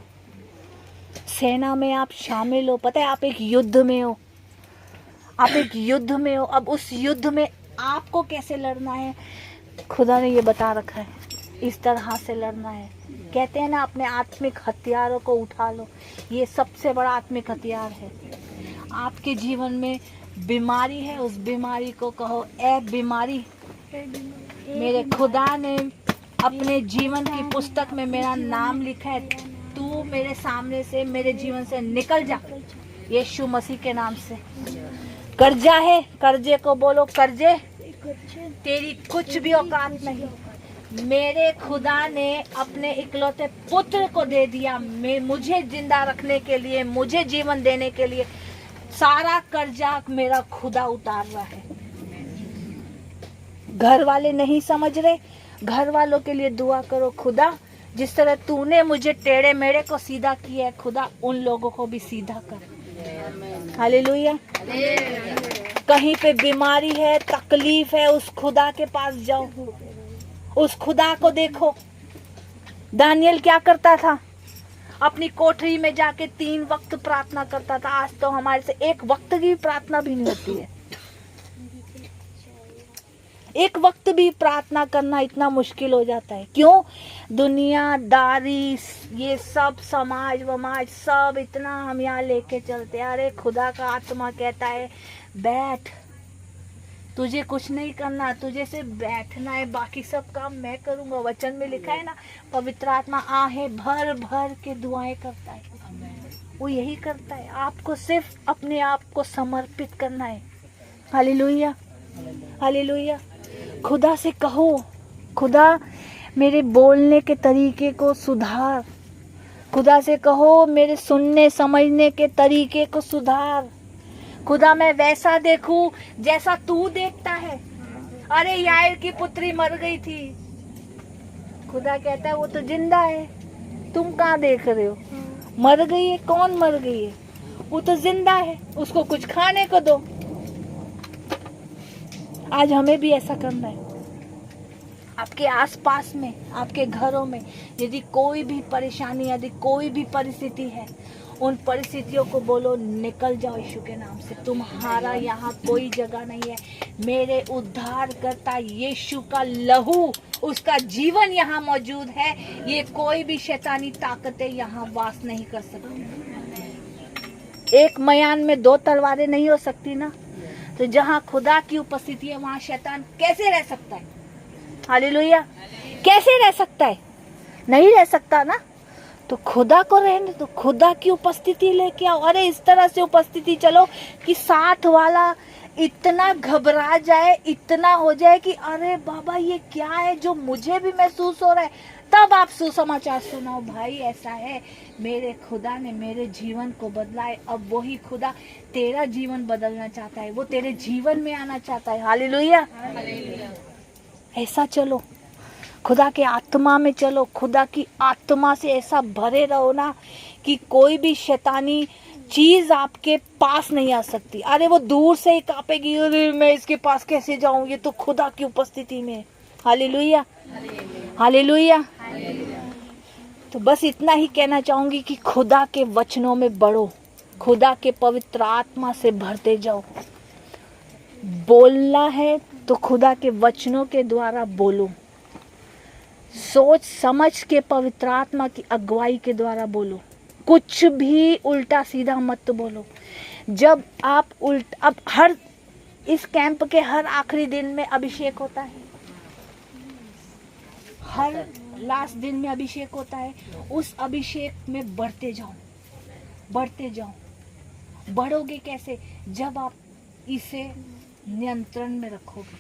Speaker 1: सेना में आप शामिल हो। पता है आप एक युद्ध में हो, आप एक युद्ध में हो। अब उस युद्ध में आपको कैसे लड़ना है खुदा ने ये बता रखा है, इस तरह से लड़ना है। कहते हैं ना अपने आत्मिक हथियारों को उठा लो। ये सबसे बड़ा आत्मिक हथियार है। आपके जीवन में बीमारी है, उस बीमारी को कहो, ए बीमारी, मेरे खुदा ने अपने जीवन की पुस्तक में मेरा नाम लिखा है, तू मेरे सामने से, मेरे जीवन से निकल जा, यीशु मसीह के नाम से। कर्जा है, कर्जे को बोलो, कर्जे तेरी कुछ भी औकात नहीं। मेरे खुदा ने अपने इकलौते पुत्र को दे दिया मुझे जिंदा रखने के लिए, मुझे जीवन देने के लिए। सारा कर्जा मेरा खुदा उतार रहा है। घर वाले नहीं समझ रहे, घर वालों के लिए दुआ करो, खुदा जिस तरह तूने मुझे टेढ़े मेढ़े को सीधा किया है, खुदा उन लोगों को भी सीधा कर। हालेलुया। कहीं पे बीमारी है, तकलीफ है, उस खुदा के पास जाओ, उस खुदा को देखो। दानियल क्या करता था? अपनी कोठरी में जाके 3 वक्त प्रार्थना करता था। आज तो हमारे से 1 वक्त की प्रार्थना भी नहीं होती है। 1 वक्त भी प्रार्थना करना इतना मुश्किल हो जाता है। क्यों? दुनियादारी, ये सब समाज वमाज सब इतना हम यहाँ लेके चलते। अरे खुदा का आत्मा कहता है बैठ, तुझे कुछ नहीं करना, तुझे सिर्फ बैठना है, बाकी सब काम मैं करूंगा। वचन में लिखा है ना, पवित्र आत्मा आहें भर भर के दुआएं करता है। वो यही करता है, आपको सिर्फ अपने आप को समर्पित करना है। Hallelujah, hallelujah. खुदा से कहो, खुदा मेरे बोलने के तरीके को सुधार। खुदा से कहो मेरे सुनने समझने के तरीके को सुधार। खुदा मैं वैसा देखूं जैसा तू देखता है। अरे यार की पुत्री मर गई थी, खुदा कहता है वो तो जिंदा है, तुम कहाँ देख रहे हो? मर गई है? कौन मर गई है? वो तो जिंदा है, उसको कुछ खाने को दो। आज हमें भी ऐसा करना है। आपके आसपास में, आपके घरों में यदि कोई भी परेशानी, यदि कोई भी परिस्थिति है, उन परिस्थितियों को बोलो निकल जाओ यीशु के नाम से। तुम्हारा यहाँ कोई जगह नहीं है। मेरे उद्धार करता यीशु का लहू, उसका जीवन यहाँ मौजूद है। ये कोई भी शैतानी ताकतें यहाँ वास नहीं कर सकती। एक मयान में 2 तलवारें नहीं हो सकती ना। तो जहाँ खुदा की उपस्थिति है वहाँ शैतान कैसे रह सकता है? हालेलुया। कैसे रह सकता है? नहीं रह सकता ना। तो खुदा को रहने दो, खुदा की उपस्थिति लेके आओ। अरे इस तरह से उपस्थिति चलो कि साथ वाला इतना घबरा जाए, इतना हो जाए कि अरे बाबा ये क्या है जो मुझे भी महसूस हो रहा है। तब आप सुसमाचार सुनाओ, भाई ऐसा है, मेरे खुदा ने मेरे जीवन को बदला है। अब वही खुदा तेरा जीवन बदलना चाहता है, वो तेरे जीवन में आना चाहता है। हालेलुया। ऐसा चलो, खुदा के आत्मा में चलो, खुदा की आत्मा से ऐसा भरे रहो ना कि कोई भी शैतानी चीज आपके पास नहीं आ सकती। अरे वो दूर से ही कांपेगी, अरे मैं इसके पास कैसे जाऊं, ये तो खुदा की उपस्थिति में। Hallelujah, hallelujah. तो बस इतना ही कहना चाहूंगी कि खुदा के वचनों में बढ़ो, खुदा के पवित्र आत्मा से भरते जाओ। बोलना है तो खुदा के वचनों के द्वारा बोलो। सोच समझ के पवित्र आत्मा की अगुवाई के द्वारा बोलो। कुछ भी उल्टा सीधा मत बोलो। जब आप अब हर इस कैंप के हर आखिरी दिन में अभिषेक होता है, हर लास्ट दिन में अभिषेक होता है। उस अभिषेक में बढ़ते जाओ, बढ़ते जाओ। बढ़ोगे कैसे? जब आप इसे नियंत्रण में रखोगे।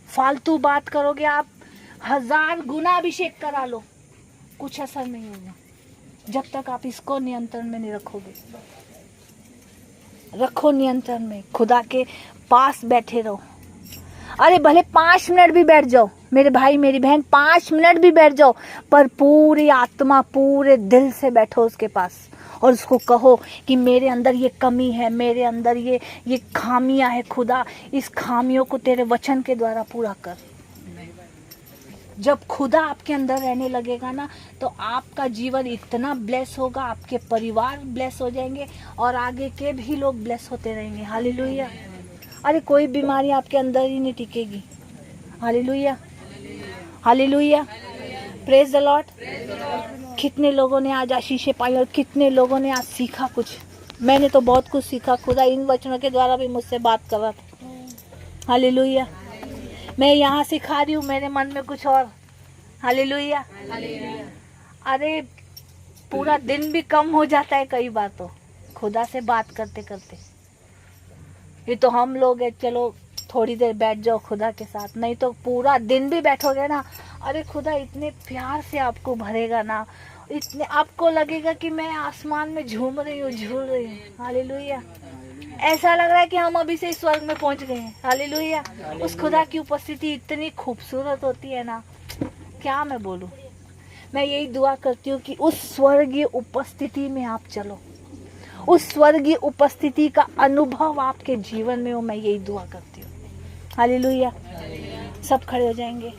Speaker 1: फालतू बात करोगे, आप 1000 गुना अभिषेक करा लो, कुछ असर नहीं होगा जब तक आप इसको नियंत्रण में नहीं रखोगे। रखो नियंत्रण में, खुदा के पास बैठे रहो। अरे भले 5 मिनट भी बैठ जाओ मेरे भाई मेरी बहन, 5 मिनट भी बैठ जाओ, पर पूरी आत्मा पूरे दिल से बैठो उसके पास और उसको कहो कि मेरे अंदर ये कमी है, मेरे अंदर ये खामियां है। खुदा इस खामियों को तेरे वचन के द्वारा पूरा कर। जब खुदा आपके अंदर रहने लगेगा ना, तो आपका जीवन इतना ब्लेस होगा, आपके परिवार ब्लेस हो जाएंगे और आगे के भी लोग ब्लेस होते रहेंगे। हालेलुया। अरे कोई बीमारी आपके अंदर ही नहीं टिकेगी। Hallelujah, hallelujah. Praise the Lord. कितने लोगों ने आज आशीषें पाई और कितने लोगों ने आज सीखा कुछ। मैंने तो बहुत कुछ सीखा। खुदा इन वचनों के द्वारा भी मुझसे बात कर रहा था। हालेलुया। मैं यहाँ सिखा रही हूँ, मेरे मन में कुछ और। हालेलुया। अरे पूरा दिन भी कम हो जाता है कई बार तो खुदा से बात करते करते। ये तो हम लोग है, चलो थोड़ी देर बैठ जाओ खुदा के साथ, नहीं तो पूरा दिन भी बैठोगे ना। अरे खुदा इतने प्यार से आपको भरेगा ना, इतने आपको लगेगा कि मैं आसमान में झूम रही हूँ, झूल रही हूँ। हालेलुया। ऐसा लग रहा है कि हम अभी से स्वर्ग में पहुंच गए हैं। हालेलुया। उस खुदा की उपस्थिति इतनी खूबसूरत होती है ना, क्या मैं बोलूं। मैं यही दुआ करती हूँ कि उस स्वर्गीय उपस्थिति में आप चलो, उस स्वर्गीय उपस्थिति का अनुभव आपके जीवन में हो। मैं यही दुआ करती हूँ। हालेलुया। सब खड़े हो जाएंगे।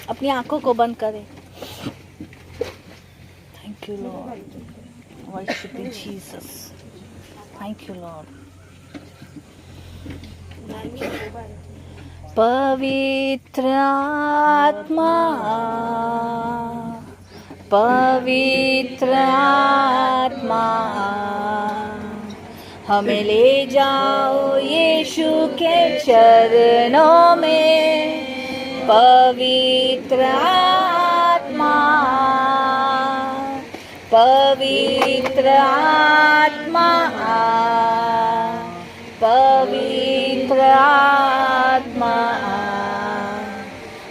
Speaker 1: अपनी आंखों को बंद करें। Thank you Lord, worship you Jesus. Thank you Lord. पवित्र आत्मा, पवित्र आत्मा, हमें ले जाओ यीशु के चरणों में। पवित्र आत्मा, पवित्र आत्मा, पवित्र आत्मा,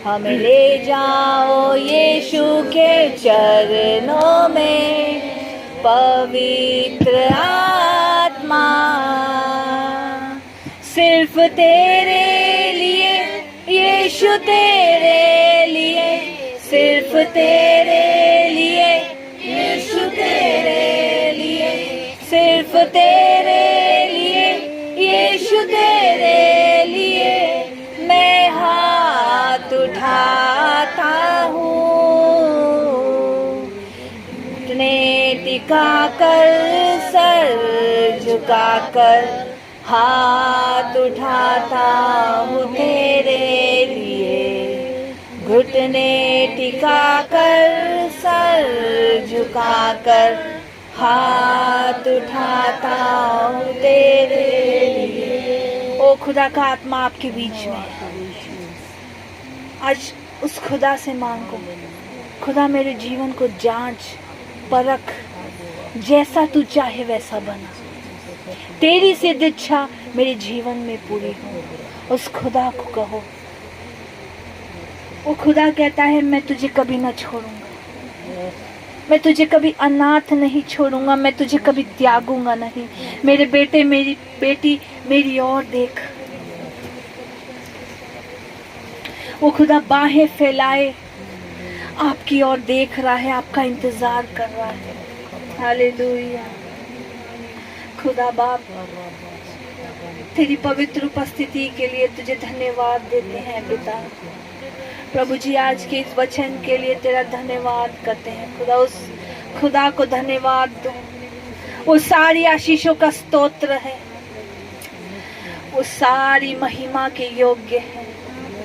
Speaker 1: हमें ले जाओ यीशु के चरणों में। पवित्र आत्मा, सिर्फ तेरे लिए यीशु, तेरे लिए, सिर्फ तेरे लिए यीशु, तेरे लिए, सिर्फ तेरे लिए यीशु, तेरे लिए मैं हाथ उठाता हूँ। घुटने टिकाकर, सर झुकाकर हाथ उठाता हूँ तेरे लिए। घुटने टिकाकर, सर झुकाकर हाथ उठाता हूँ तेरे लिए। ओ खुदा का आत्मा आपके बीच में, आज उस खुदा से मांगो, खुदा मेरे जीवन को जांच परख, जैसा तू चाहे वैसा बना, तेरी सिद्ध इच्छा मेरे जीवन में पूरी हो। उस खुदा को कहो। वो खुदा कहता है मैं तुझे कभी न छोड़ूंगा, मैं तुझे कभी अनाथ नहीं छोड़ूंगा, मैं तुझे कभी त्यागूंगा नहीं। मेरे बेटे, मेरी बेटी, मेरी ओर देख। वो खुदा बाहें फैलाए आपकी ओर देख रहा है, आपका इंतजार कर रहा है। हालेलुया। खुदा बाप, तेरी पवित्र उपस्थिति के लिए तुझे धन्यवाद देते हैं पिता। प्रभु जी, आज के इस वचन के लिए तेरा धन्यवाद करते हैं खुदा। उस खुदा को धन्यवाद दो। वो सारी आशीषों का स्तोत्र है, वो सारी महिमा के योग्य है।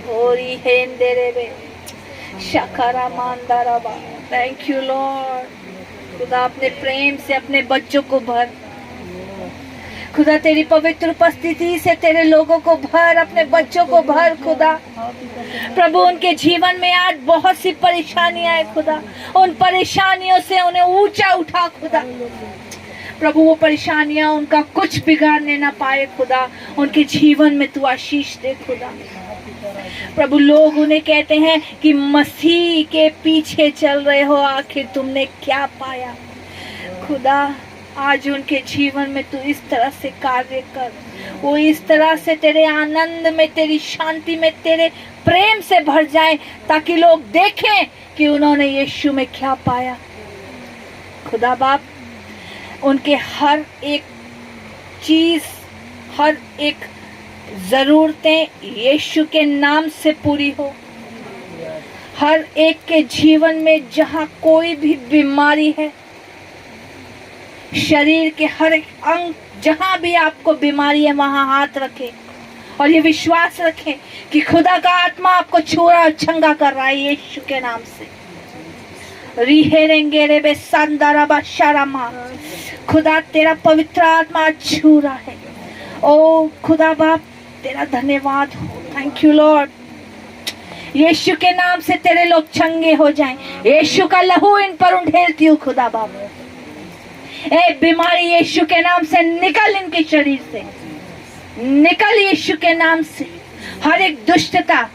Speaker 1: होरी हेंदेरेबे शकारा मांदाराबा। Thank you Lord. खुदा अपने प्रेम से अपने बच्चों को भर। खुदा तेरी पवित्र उपस्थिति से तेरे लोगों को भर, अपने बच्चों को भर खुदा। प्रभु उनके जीवन में आज बहुत सी परेशानियां हैं खुदा, उन परेशानियों से उन्हें ऊंचा उठा खुदा। प्रभु वो परेशानियां उनका कुछ बिगाड़ने ना पाए खुदा, उनके जीवन में तू आशीष दे खुदा। प्रभु लोग उन्हें कहते हैं कि मसीह के पीछे चल रहे हो, आखिर तुमने क्या पाया खुदा। आज उनके जीवन में तू इस तरह से कार्य कर, वो इस तरह से तेरे आनंद में, तेरी शांति में, तेरे प्रेम से भर जाएं, ताकि लोग देखें कि उन्होंने यीशु में क्या पाया खुदा बाप। उनके हर एक चीज, हर एक जरूरतें यीशु के नाम से पूरी हो। हर एक के जीवन में जहाँ कोई भी बीमारी है, शरीर के हर एक अंग जहां भी आपको बीमारी है वहां हाथ रखें और ये विश्वास रखें कि खुदा का आत्मा आपको छूरा और चंगा कर रहा है यीशु के नाम से। रिहेरेंगे रे बे सांदारा बाशारामा। खुदा तेरा पवित्र आत्मा छू रहा है। ओ खुदा बाप, तेरा धन्यवाद हो। Thank you Lord. यीशु के नाम से तेरे लोग चंगे हो जाएं। यीशु का लहू इन पर उंडेलती हूँ खुदा बाप। ए बीमारी यीशु के नाम से निकल, इनके शरीर से निकल यीशु के नाम से। हर एक दुष्टता,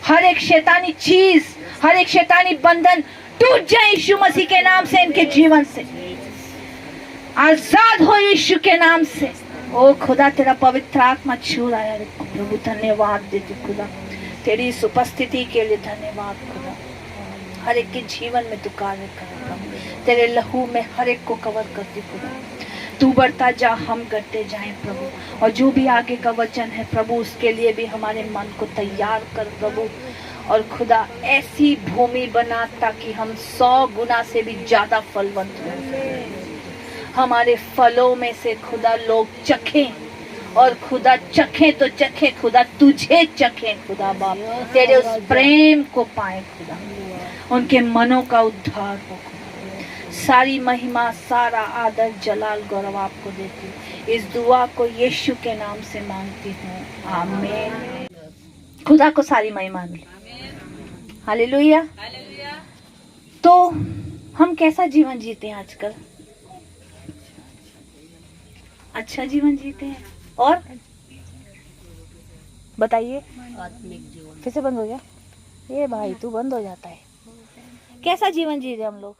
Speaker 1: हर एक शैतानी चीज, हर एक शैतानी बंधन टूट जाए यीशु मसीह के नाम से, इनके जीवन से आजाद हो यीशु के नाम से। ओ खुदा तेरा पवित्र आत्मा छू रहा है प्रभु, धन्यवाद देती खुदा, तेरी इस उपस्थिति के लिए धन्यवाद खुदा। हर एक के जीवन में तू कार्य कर प्रभु, तेरे लहू में हर एक को कवर करती खुदा। तू बढ़ता जा, हम घटते जाएं प्रभु, और जो भी आगे का वचन है प्रभु उसके लिए भी हमारे मन को तैयार कर प्रभु। और खुदा ऐसी भूमि बना ताकि हम 100 गुना से भी ज्यादा फलवंत हो। हमारे फलों में से खुदा लोग चखें, और खुदा चखें तो चखें खुदा, तुझे चखें खुदा बाप, तेरे उस प्रेम को पाए खुदा, उनके मनों का उद्धार हो। सारी महिमा, सारा आदर, जलाल, गौरव आपको देती हूँ। इस दुआ को यीशु के नाम से मांगती हूँ, आमीन। खुदा को सारी महिमा मिले, हालेलुया। तो हम कैसा जीवन जीते हैं आजकल? अच्छा जीवन जीते हैं। और बताइए,
Speaker 2: आत्मिक जीवन।
Speaker 1: फिर से बंद हो गया ये भाई, तू बंद हो जाता है। कैसा जीवन जी रहे हम लोग?